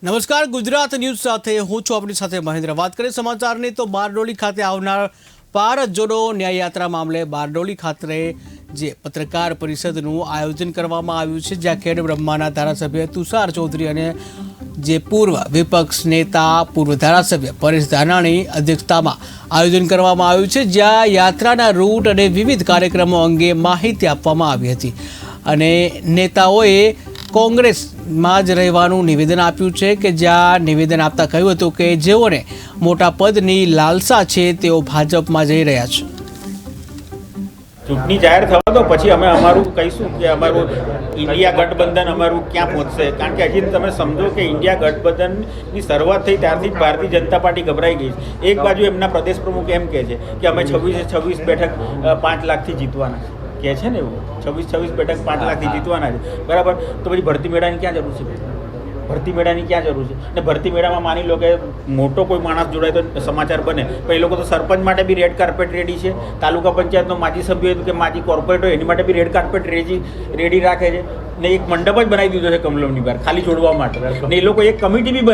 નમસ્કાર, ગુજરાત ન્યૂઝ સાથે હું છું આપણી સાથે મહેન્દ્ર। વાત કરીએ સમાચારની તો બારડોલી ખાતે આવનાર ભારત જોડો ન્યાય યાત્રા મામલે બારડોલી ખાતે જે પત્રકાર પરિષદનું આયોજન કરવામાં આવ્યું છે, જ્યાં ખેડ બ્રહ્માના ધારાસભ્ય તુષાર ચૌધરી અને જે પૂર્વ વિપક્ષ નેતા પૂર્વ ધારાસભ્ય પરેશ ધાનાણી અધ્યક્ષતામાં આયોજન કરવામાં આવ્યું છે, જ્યાં યાત્રાના રૂટ અને વિવિધ કાર્યક્રમો અંગે માહિતી આપવામાં આવી હતી અને નેતાઓએ કોંગ્રેસમાં જ રહેવાનું નિવેદન આપ્યું છે કે જ્યાં નિવેદન આપતા કહ્યું હતું કે જેઓને મોટા પદની લાલસા છે તેઓ ભાજપમાં જઈ રહ્યા છે। ચૂંટણી જાહેર થવા દો પછી અમે અમારું કહીશું કે અમારું ઇન્ડિયા ગઠબંધન અમારું ક્યાં પહોંચશે, કારણ કે હજી તમે સમજો કે ઇન્ડિયા ગઠબંધનની શરૂઆત થઈ ત્યારથી ભારતીય જનતા પાર્ટી ગભરાઈ ગઈ છે। એક બાજુ એમના પ્રદેશ પ્રમુખ એમ કહે છે કે અમે 26 બેઠક 5 લાખથી જીતવાના કહે છે ને, એવું 26 બેઠક 5 લાખથી જીતવાના છે, બરાબર। તો પછી ભરતી મેળાની ક્યાં જરૂર છે? ભરતી મેળાની ક્યાં જરૂર છે? ને ભરતી મેળામાં માની લો કે મોટો કોઈ માણસ જોડાય તો સમાચાર બને, પણ એ લોકો તો સરપંચ માટે બી રેડ કાર્પેટ રેડી છે, તાલુકા પંચાયતનો માજી સભ્ય કે માજી કોર્પોરેટ હોય એની માટે બી રેડ કાર્પેટ રેડી રાખે છે, ને એક મંડપ જ બનાવી દીધો છે કમલમની બહાર ખાલી છોડવા માટે, ને એ લોકો એક કમિટી બી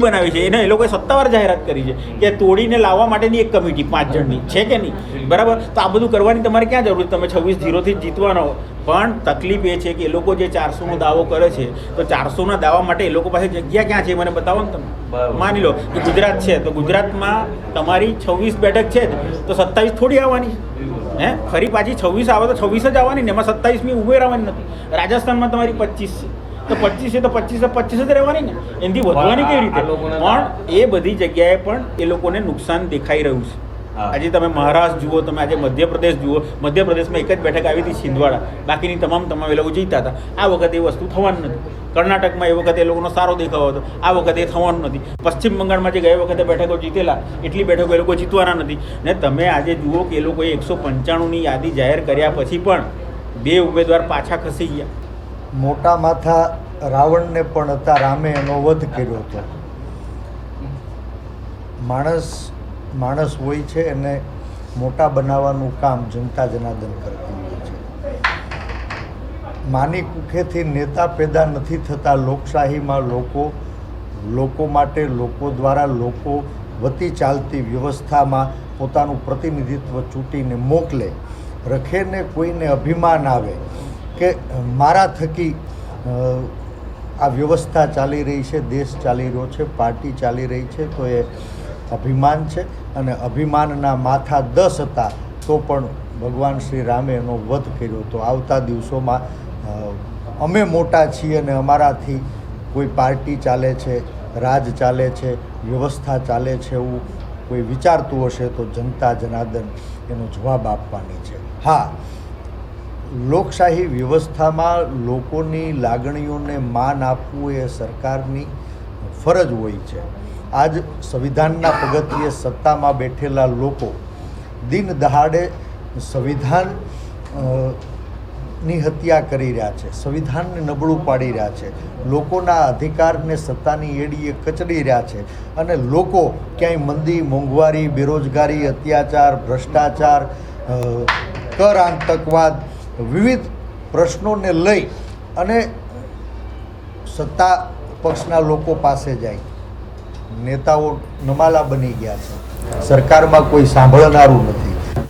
બનાવી છે એને એ લોકોએ સત્તાવાર જાહેરાત કરી છે કે તોડીને લાવવા માટેની એક કમિટી 5 જણની છે કે નહીં, બરાબર। તો આ બધું કરવાની તમારે ક્યાં જરૂર? તમે 26-0થી જીતવાનો, પણ તકલીફ એ છે કે એ લોકો જે 400નો દાવો કરે છે તો 400ના દાવા માટે એ લોકો પાસે જગ્યા ક્યાં છે મને બતાવો ને તમે। માની લો કે ગુજરાત છે તો ગુજરાતમાં તમારી 26 બેઠક છે તો 27 થોડી આવવાની હે, ફરી પાછી 26 આવે તો 26 જ આવવાની ને, એમાં 27મી ઉમેરવાની નથી। રાજસ્થાનમાં તમારી 25 છે તો 25 છે તો 25 જ રહેવાની ને, એનાથી વધવાની કેવી રીતે? પણ એ બધી જગ્યાએ પણ એ લોકોને નુકસાન દેખાઈ રહ્યું છે। આજે તમે મહારાષ્ટ્ર જુઓ, તમે આજે મધ્યપ્રદેશ જુઓ, મધ્યપ્રદેશમાં એક જ બેઠક આવી હતી છિંદવાડા, બાકીની તમામ એ લોકો જીતા હતા। આ વખતે એ વસ્તુ થવાનું નથી। કર્ણાટકમાં એ વખતે એ લોકોનો સારો દેખાવ હતો, આ વખતે એ થવાનું નથી। પશ્ચિમ બંગાળમાં જે ગયા વખતે બેઠકો જીતેલા એટલી બેઠકો એ લોકો જીતવાના નથી, ને તમે આજે જુઓ કે એ લોકોએ 195ની યાદી જાહેર કર્યા પછી પણ 2 ઉમેદવાર પાછા ખસી ગયા। મોટા માથા રાવણને પણ હતા રામે એનો વધ કર્યો હતો। માણસ હોય છે એને મોટા બનાવવાનું કામ જનતા જનાર્દન કરતી હોય છે। માની કુખેથી નેતા પેદા નથી થતા। લોકશાહીમાં લોકો માટે, લોકો દ્વારા, લોકો વતી ચાલતી વ્યવસ્થામાં પોતાનું પ્રતિનિધિત્વ ચૂંટીને મોકલે, રખેને કોઈને અભિમાન આવે કે મારા થકી આ વ્યવસ્થા ચાલી રહી છે, દેશ ચાલી રહ્યો છે, પાર્ટી ચાલી રહી છે, તો એ અભિમાન છે। અને અભિમાનના માથા 10 હતા તો પણ ભગવાન શ્રી રામે એનો વધ કર્યો। તો આવતા દિવસોમાં અમે મોટા છીએ અને અમારાથી કોઈ પાર્ટી ચાલે છે, રાજ ચાલે છે, વ્યવસ્થા ચાલે છે એવું કોઈ વિચારતું હશે તો જનતા જનાર્દન એનો જવાબ આપવાની છે। હા, લોકશાહી વ્યવસ્થામાં લોકોની લાગણીઓને માન આપવું એ સરકારની ફરજ હોય છે। આજ સંવિધાનના પગથિયે સત્તામાં બેઠેલા લોકો દિન દહાડે સંવિધાનની હત્યા કરી રહ્યા છે, સંવિધાનને નબળું પાડી રહ્યા છે, લોકોના અધિકારને સત્તાની એડીએ કચડી રહ્યા છે, અને લોકો ક્યાંય મંદી, મોંઘવારી, બેરોજગારી, અત્યાચાર, ભ્રષ્ટાચાર, કર આતંકવાદ, વિવિધ પ્રશ્નોને લઈ અને સત્તા પક્ષના લોકો પાસે જાય। નેતાઓ નમાલા બની ગયા છે, સરકારમાં કોઈ સાંભળનારું નથી।